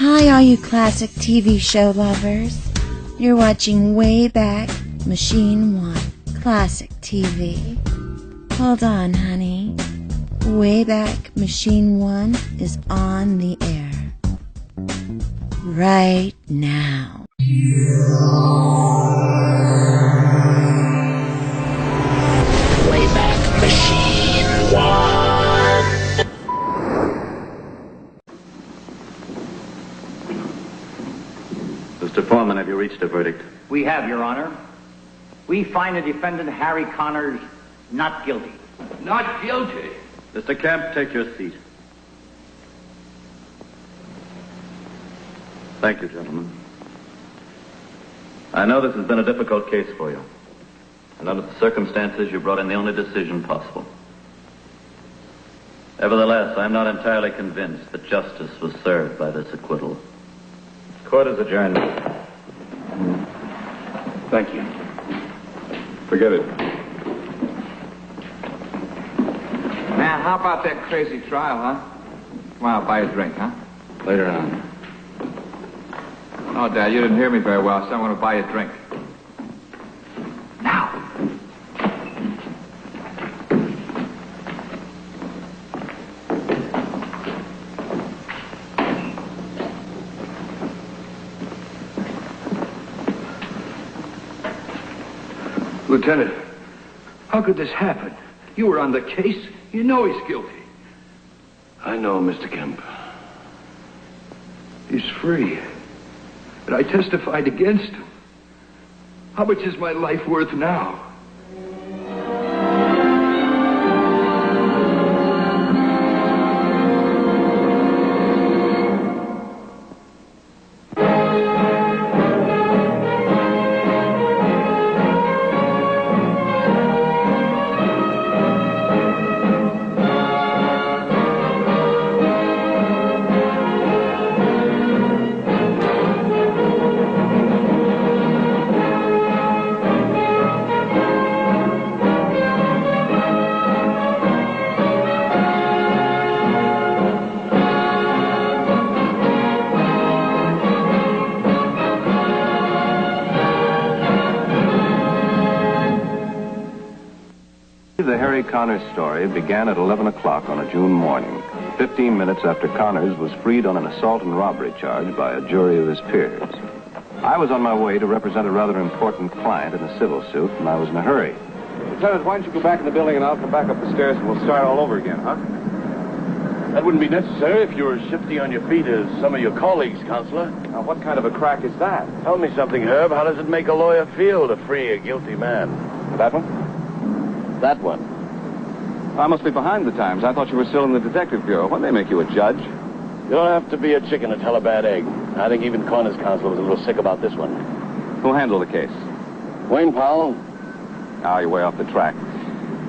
Hi, all you classic TV show lovers. You're watching Wayback Machine 1 Classic TV. Hold on, honey. Wayback Machine 1 is on the air. Right now. Wayback Machine 1. Mr. Foreman, have you reached a verdict? We have, Your Honor. We find the defendant, Harry Connors, not guilty. Not guilty? Mr. Kemp, take your seat. Thank you, gentlemen. I know this has been a difficult case for you. And under the circumstances, you brought in the only decision possible. Nevertheless, I'm not entirely convinced that justice was served by this acquittal. Court is adjourned. Thank you. Forget it. Now, how about that crazy trial, huh? Come on, I'll buy you a drink, huh? Later on. No, Dad, you didn't hear me very well, so I'm going to buy you a drink. Now. Lieutenant, how could this happen? You were on the case. You know he's guilty. I know, Mr. Kemp. He's free. But I testified against him. How much is my life worth now? The Harry Connors story began at 11 o'clock on a June morning, 15 minutes after Connors was freed on an assault and robbery charge by a jury of his peers. I was on my way to represent a rather important client in a civil suit, and I was in a hurry. Lieutenant, why don't you go back in the building and I'll come back up the stairs and we'll start all over again, huh? That wouldn't be necessary if you were shifty on your feet as some of your colleagues, Counselor. Now, what kind of a crack is that? Tell me something, Herb. How does it make a lawyer feel to free a guilty man? That one? That one. I must be behind the times. I thought you were still in the detective bureau. When they make you a judge? You don't have to be a chicken to tell a bad egg. I think even Connor's counsel was a little sick about this one. Who'll handle the case? Wayne Powell? Now you're way off the track.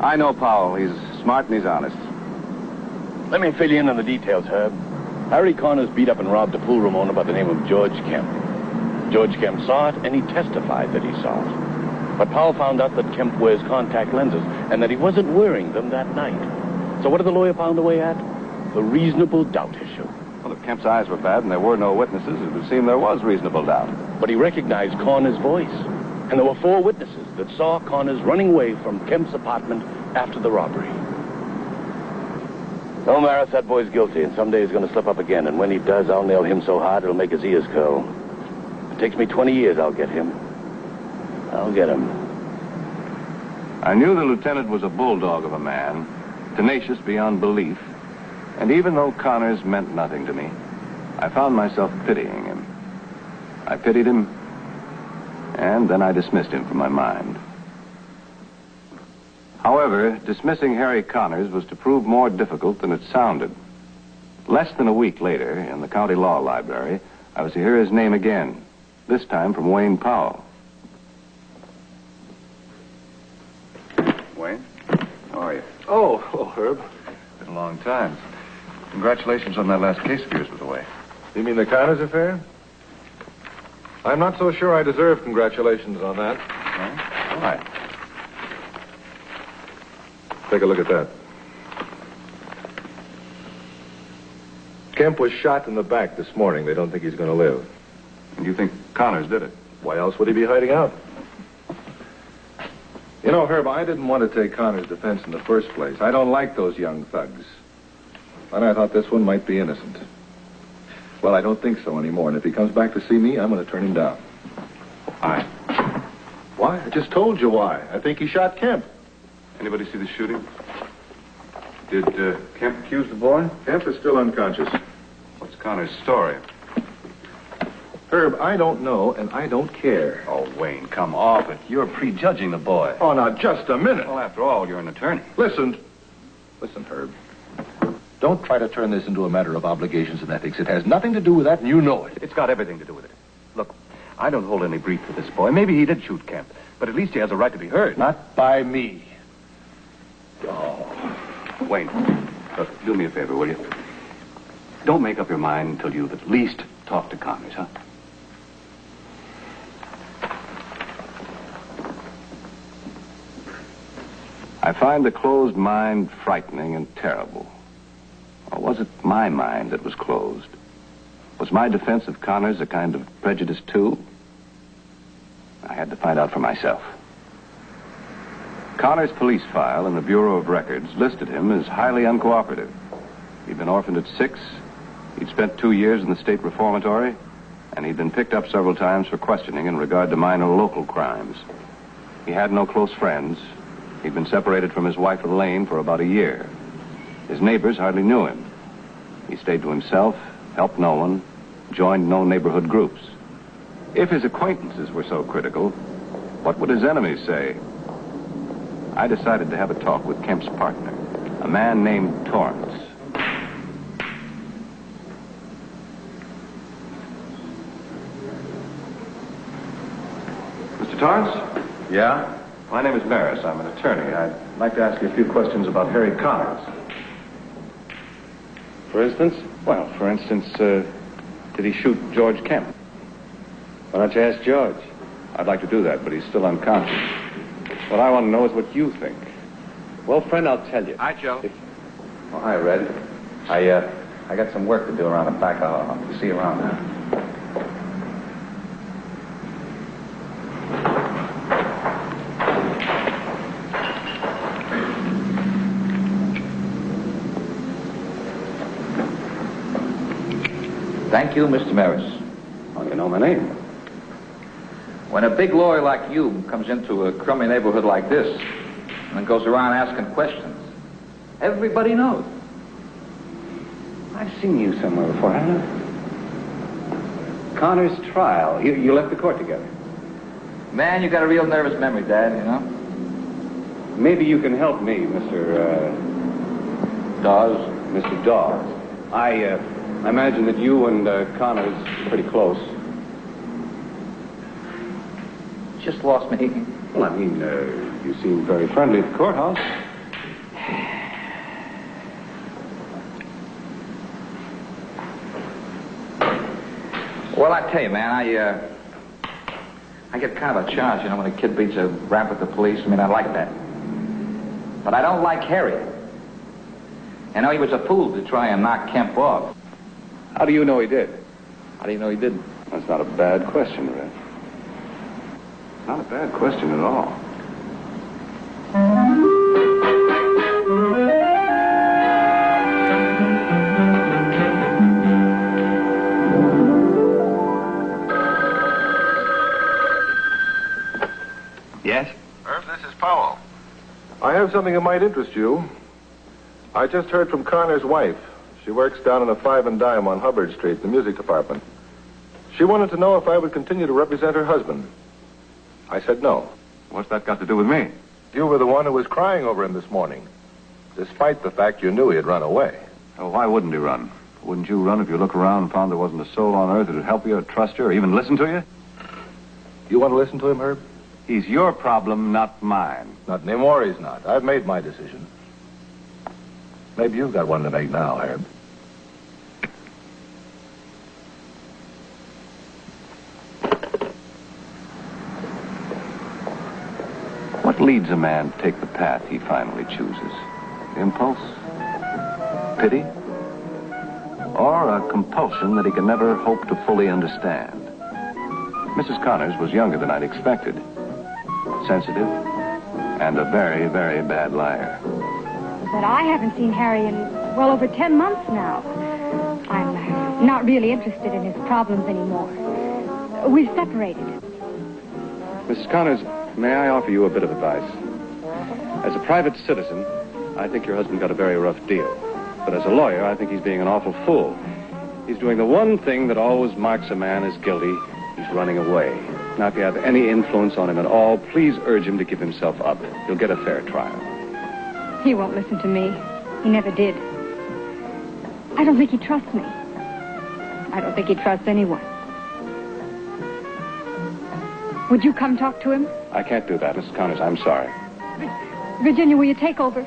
I know Powell. He's smart and he's honest. Let me fill you in on the details, Herb. Harry Connors beat up and robbed a pool room owner by the name of George Kemp. George Kemp saw it, and he testified that he saw it. But Powell found out that Kemp wears contact lenses and that he wasn't wearing them that night. So what did the lawyer pound away at? The reasonable doubt issue. Well, if Kemp's eyes were bad and there were no witnesses, it would seem there was reasonable doubt. But he recognized Connor's voice. And there were 4 witnesses that saw Connors running away from Kemp's apartment after the robbery. No, Maris, that boy's guilty, and someday he's going to slip up again. And when he does, I'll nail him so hard it'll make his ears curl. If it takes me 20 years, I'll get him. I'll get him. I knew the lieutenant was a bulldog of a man, tenacious beyond belief, and even though Connors meant nothing to me, I found myself pitying him. I pitied him, and then I dismissed him from my mind. However, dismissing Harry Connors was to prove more difficult than it sounded. Less than a week later, in the county law library, I was to hear his name again, this time from Wayne Powell. Wayne, how are you? Oh, Herb. Been a long time. Congratulations on that last case of yours with the way. You mean the Connors affair? I'm not so sure I deserve congratulations on that. No? Why? Take a look at that. Kemp was shot in the back this morning. They don't think he's going to live. And you think Connors did it? Why else would he be hiding out? You know, Herb, I didn't want to take Connors' defense in the first place. I don't like those young thugs. And I thought this one might be innocent. Well, I don't think so anymore. And if he comes back to see me, I'm going to turn him down. Why? Why? I just told you why. I think he shot Kemp. Anybody see the shooting? Did Kemp accuse the boy? Kemp is still unconscious. What's Connors' story? Herb, I don't know, and I don't care. Oh, Wayne, come off it. You're prejudging the boy. Oh, now, just a minute. Well, after all, you're an attorney. Listen, Herb. Don't try to turn this into a matter of obligations and ethics. It has nothing to do with that, and you know it. It's got everything to do with it. Look, I don't hold any brief for this boy. Maybe he did shoot Kemp, but at least he has a right to be heard. Not by me. Oh. Wayne, look, do me a favor, will you? Don't make up your mind until you've at least talked to Connors, huh? I find the closed mind frightening and terrible. Or was it my mind that was closed? Was my defense of Connors a kind of prejudice, too? I had to find out for myself. Connors' police file in the Bureau of Records listed him as highly uncooperative. He'd been orphaned at 6, he'd spent 2 years in the state reformatory, and he'd been picked up several times for questioning in regard to minor local crimes. He had no close friends. He'd been separated from his wife, Elaine, for about a year. His neighbors hardly knew him. He stayed to himself, helped no one, joined no neighborhood groups. If his acquaintances were so critical, what would his enemies say? I decided to have a talk with Kemp's partner, a man named Torrance. Mr. Torrance? Yeah? My name is Maris. I'm an attorney. I'd like to ask you a few questions about Harry Connors. For instance? Well, for instance, did he shoot George Kemp? Why don't you ask George? I'd like to do that, but he's still unconscious. What I want to know is what you think. Well, friend, I'll tell you. Hi, Joe. Oh, hi, Red. I got some work to do around the back. I'll see you around now. Thank you, Mr. Maris. Oh, you know my name. When a big lawyer like you comes into a crummy neighborhood like this and then goes around asking questions, everybody knows. I've seen you somewhere before, haven't I? Connors' trial. You left the court together. Man, you got a real nervous memory, Dad, you know? Maybe you can help me, Mr. Dawes. Mr. Dawes. I imagine that you and Connors are pretty close. Just lost me. Well, I mean, you seem very friendly at the courthouse. Well, I tell you, man, I get kind of a charge, you know, when a kid beats a rap with the police. I mean, I like that. But I don't like Harry. You know, he was a fool to try and knock Kemp off. How do you know he did? How do you know he didn't? That's not a bad question, Red. Not a bad question at all. Yes? Irv, this is Powell. I have something that might interest you. I just heard from Connor's wife. She works down in a 5 and Dime on Hubbard Street, the music department. She wanted to know if I would continue to represent her husband. I said no. What's that got to do with me? You were the one who was crying over him this morning, despite the fact you knew he had run away. Oh, why wouldn't he run? Wouldn't you run if you looked around and found there wasn't a soul on earth that would help you or trust you or even listen to you? You want to listen to him, Herb? He's your problem, not mine. Not anymore, he's not. I've made my decision. Maybe you've got one to make now, Herb. What leads a man to take the path he finally chooses? Impulse? Pity? or a compulsion that he can never hope to fully understand. Mrs. Connors was younger than I'd expected, sensitive, and a very, very bad liar. But I haven't seen Harry in well over 10 months now. I'm not really interested in his problems anymore. We've separated. Mrs. Connors, may I offer you a bit of advice? As a private citizen, I think your husband got a very rough deal. But as a lawyer, I think he's being an awful fool. He's doing the one thing that always marks a man as guilty. He's running away. Now, if you have any influence on him at all, please urge him to give himself up. He'll get a fair trial. He won't listen to me. He never did. I don't think he trusts me. I don't think he trusts anyone. Would you come talk to him? I can't do that, Mrs. Connors. I'm sorry. Virginia, will you take over?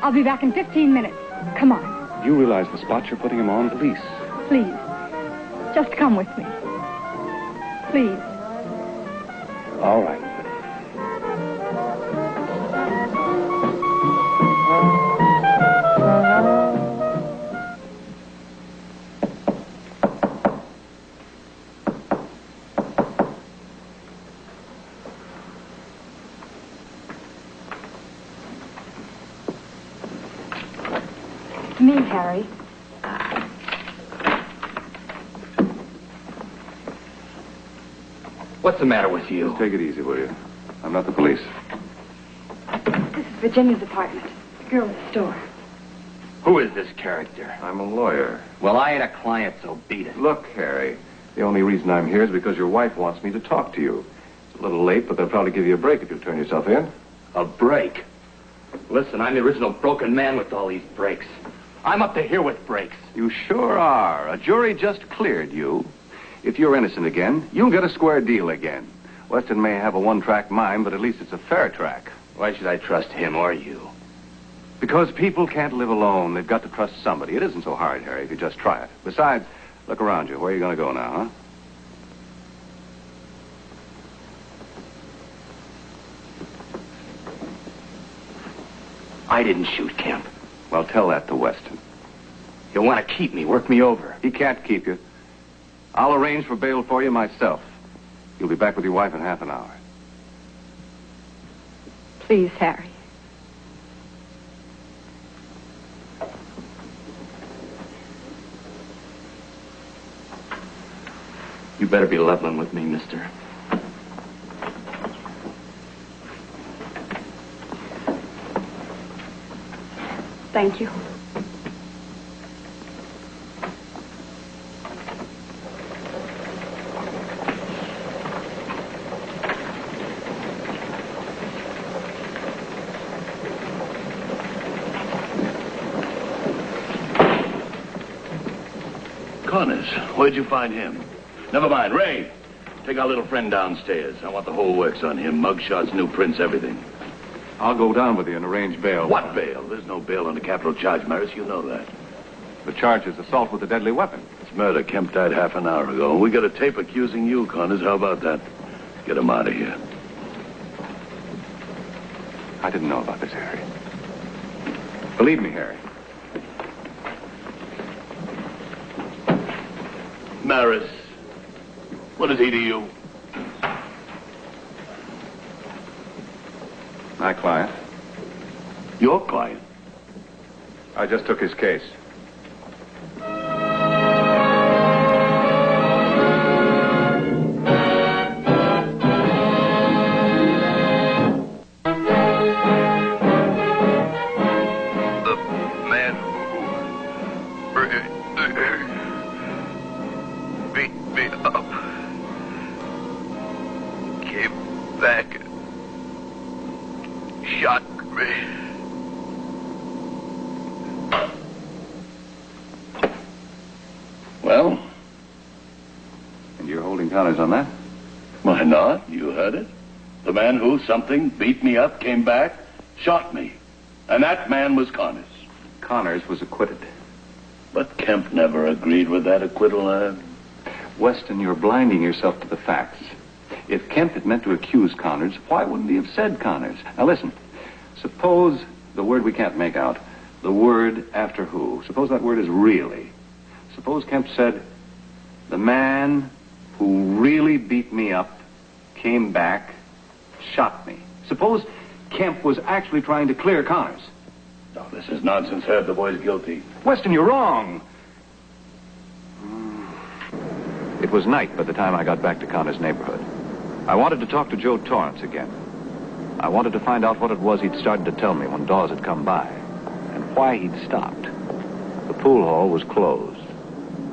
I'll be back in 15 minutes. Come on. Do you realize the spot you're putting him on? Police. Please. Just come with me. Please. All right. Me, Harry. What's the matter with you? Just take it easy, will you? I'm not the police. This is Virginia's apartment. The girl at the store. Who is this character? I'm a lawyer. Well, I ain't a client, so beat it. Look, Harry, the only reason I'm here is because your wife wants me to talk to you. It's a little late, but they'll probably give you a break if you'll turn yourself in. A break? Listen, I'm the original broken man with all these breaks. I'm up to here with breaks. You sure are. A jury just cleared you. If you're innocent again, you'll get a square deal again. Weston may have a one-track mind, but at least it's a fair track. Why should I trust him or you? Because people can't live alone. They've got to trust somebody. It isn't so hard, Harry, if you just try it. Besides, look around you. Where are you going to go now, huh? I didn't shoot Kemp. Well, tell that to Weston. He'll want to keep me, work me over. He can't keep you. I'll arrange for bail for you myself. You'll be back with your wife in half an hour. Please, Harry. You better be leveling with me, mister. Thank you. Connors, where'd you find him? Never mind. Ray, take our little friend downstairs. I want the whole works on him. Mugshots, new prints, everything. I'll go down with you and arrange bail. What bail? There's no bail on the capital charge, Maris. You know that. The charge is assault with a deadly weapon. It's murder. Kemp died half an hour ago. We got a tape accusing you, Connors. How about that? Get him out of here. I didn't know about this, Harry. Believe me, Harry. Maris, what is he to you? My client. Your client? I just took his case. Well? And you're holding counters on that? Why not? You heard it. The man who, something, beat me up, came back, shot me. And that man was Connors. Connors was acquitted. But Kemp never agreed with that acquittal. Weston, you're blinding yourself to the facts. If Kemp had meant to accuse Connors, why wouldn't he have said Connors? Now listen, suppose the word we can't make out, the word after who, suppose that word is really. Suppose Kemp said, the man who really beat me up came back, shot me. Suppose Kemp was actually trying to clear Connors. No, this is nonsense, Herb. The boy's guilty. Weston, you're wrong. It was night by the time I got back to Connors' neighborhood. I wanted to talk to Joe Torrance again. I wanted to find out what it was he'd started to tell me when Dawes had come by, and why he'd stopped. The pool hall was closed,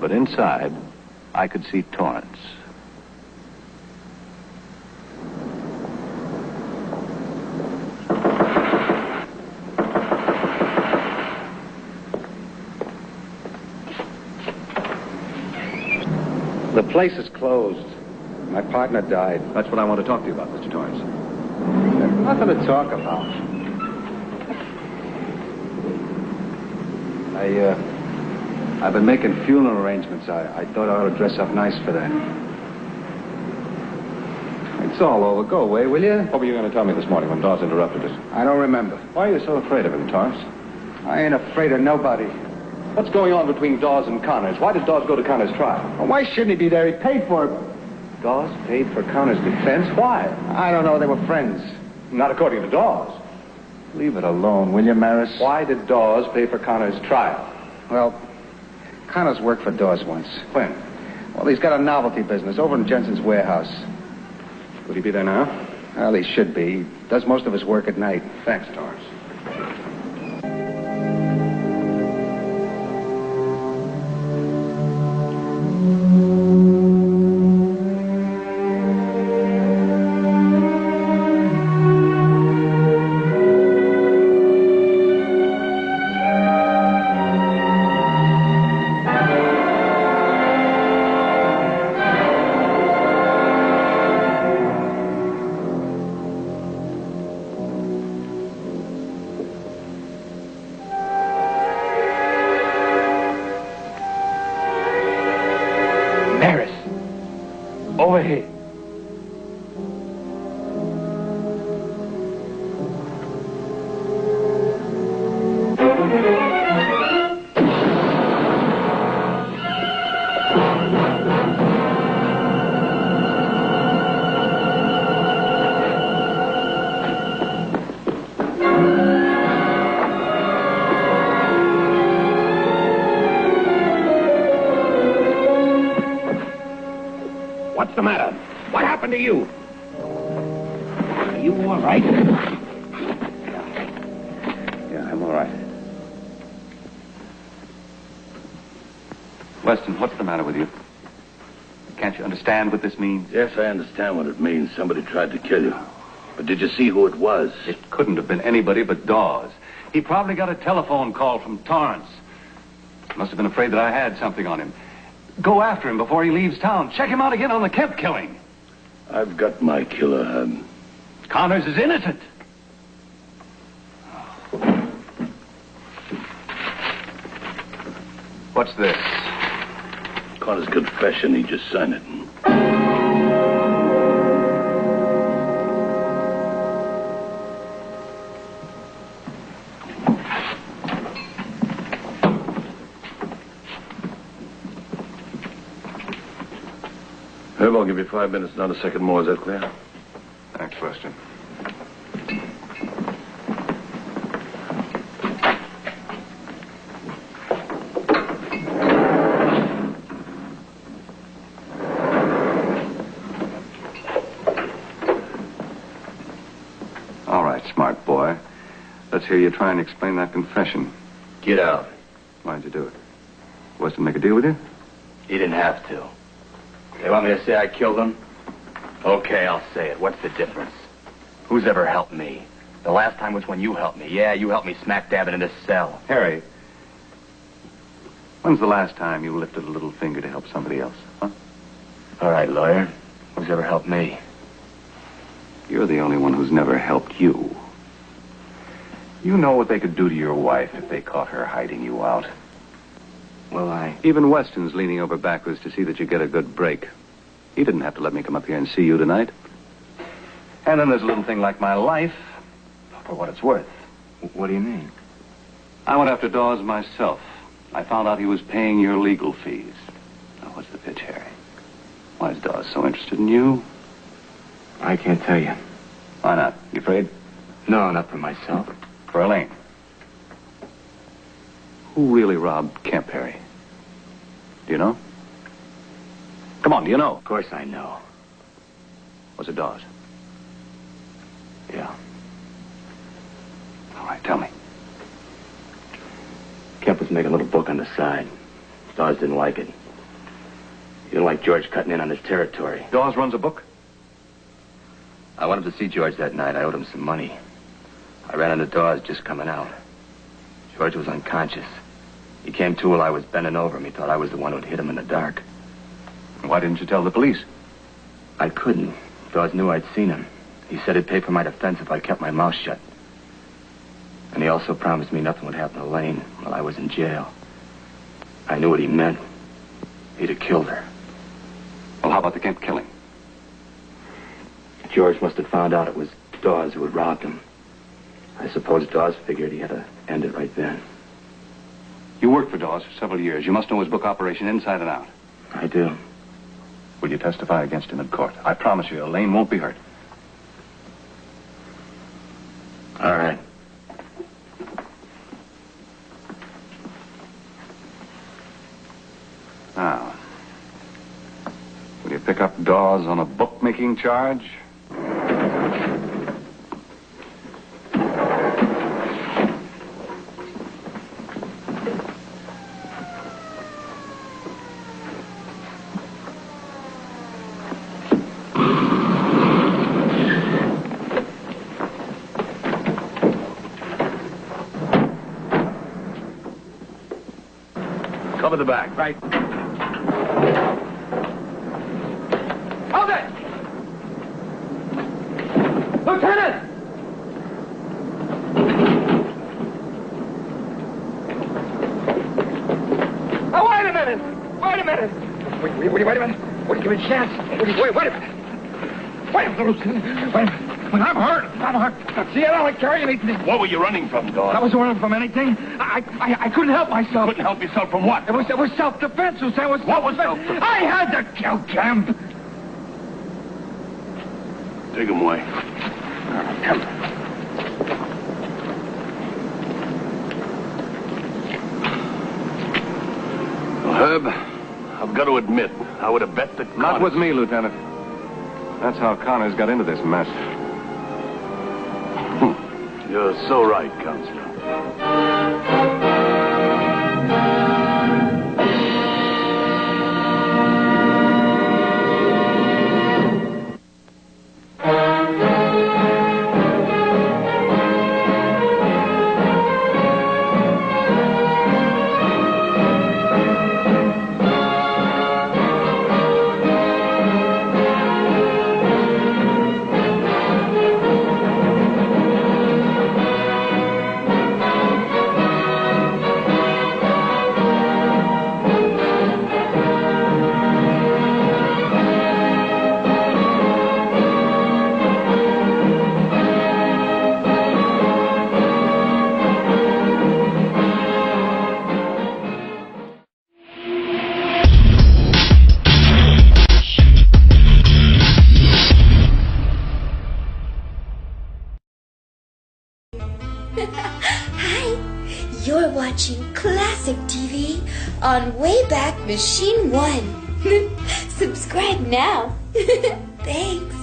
but inside, I could see Torrance. The place is closed. My partner died. That's what I want to talk to you about, Mr. Torrance. There's nothing to talk about. I've been making funeral arrangements. I thought I ought to dress up nice for that. It's all over. Go away, will you? What were you going to tell me this morning when Dawes interrupted us? I don't remember. Why are you so afraid of him, Torrance? I ain't afraid of nobody. What's going on between Dawes and Connors? Why did Dawes go to Connors' trial? Well, why shouldn't he be there? He paid for it. Dawes paid for Connors' defense? Why? I don't know. They were friends. Not according to Dawes. Leave it alone, will you, Maris? Why did Dawes pay for Connors' trial? Well, Connors worked for Dawes once. When? Well, he's got a novelty business over in Jensen's warehouse. Would he be there now? Well, he should be. He does most of his work at night. Thanks, Torrance. Over here. What's the matter? What happened to you? Are you all right? Yeah, I'm all right. Weston, what's the matter with you? Can't you understand what this means? Yes, I understand what it means. Somebody tried to kill you. But did you see who it was? It couldn't have been anybody but Dawes. He probably got a telephone call from Torrance. Must have been afraid that I had something on him. Go after him before he leaves town. Check him out again on the Kemp killing. I've got my killer, Herb. Connors is innocent. What's this? Connor's confession. He just signed it. Herb, I'll give you 5 minutes, not a second more. Is that clear? Thanks, Weston. All right, smart boy. Let's hear you try and explain that confession. Get out. Why'd you do it? Weston make a deal with you? He didn't have to. They want me to say I killed him? Okay, I'll say it. What's the difference? Who's ever helped me? The last time was when you helped me. Yeah, you helped me smack dab in this cell. Harry, when's the last time you lifted a little finger to help somebody else, huh? All right, lawyer. Who's ever helped me? You're the only one who's never helped you. You know what they could do to your wife if they caught her hiding you out. Well, Even Weston's leaning over backwards to see that you get a good break. He didn't have to let me come up here and see you tonight. And then there's a little thing like my life, for what it's worth. What do you mean? I went after Dawes myself. I found out he was paying your legal fees. Now, what's the pitch, Harry? Why is Dawes so interested in you? I can't tell you. Why not? You afraid? No, not for myself. For Elaine. Who really robbed Kemp, Harry? Do you know? Come on, do you know? Of course I know. Was it Dawes? Yeah. All right, tell me. Kemp was making a little book on the side. Dawes didn't like it. He didn't like George cutting in on his territory. Dawes runs a book? I went up to see George that night. I owed him some money. I ran into Dawes just coming out. George was unconscious. He came to while I was bending over him. He thought I was the one who'd hit him in the dark. Why didn't you tell the police? I couldn't. Dawes knew I'd seen him. He said he'd pay for my defense if I kept my mouth shut. And he also promised me nothing would happen to Elaine while I was in jail. I knew what he meant. He'd have killed her. Well, how about the Kemp killing? George must have found out it was Dawes who had robbed him. I suppose Dawes figured he had to end it right then. You worked for Dawes for several years. You must know his book operation inside and out. I do. Will you testify against him in court? I promise you, Elaine won't be hurt. All right. Now, will you pick up Dawes on a bookmaking charge? Cover the back. Right. Hold it! Lieutenant! Oh, wait a minute! Wait a minute! Wait a minute! Give me a chance. Wait a minute! Wait a minute, Lieutenant. Wait a minute. I'm hurt. See, I don't like carrying anything. What were you running from, Dawes? I wasn't running from anything. I couldn't help myself. Couldn't help yourself from what? It was self-defense, Lieutenant. What was self-defense? I had to kill Kemp. Take him away. Well, Herb, I've got to admit, I would have bet that Connors... Not with me, Lieutenant. That's how Connors got into this mess. You're so right, Counselor. Hi, you're watching Classic TV on Wayback Machine 1. Subscribe now. Thanks.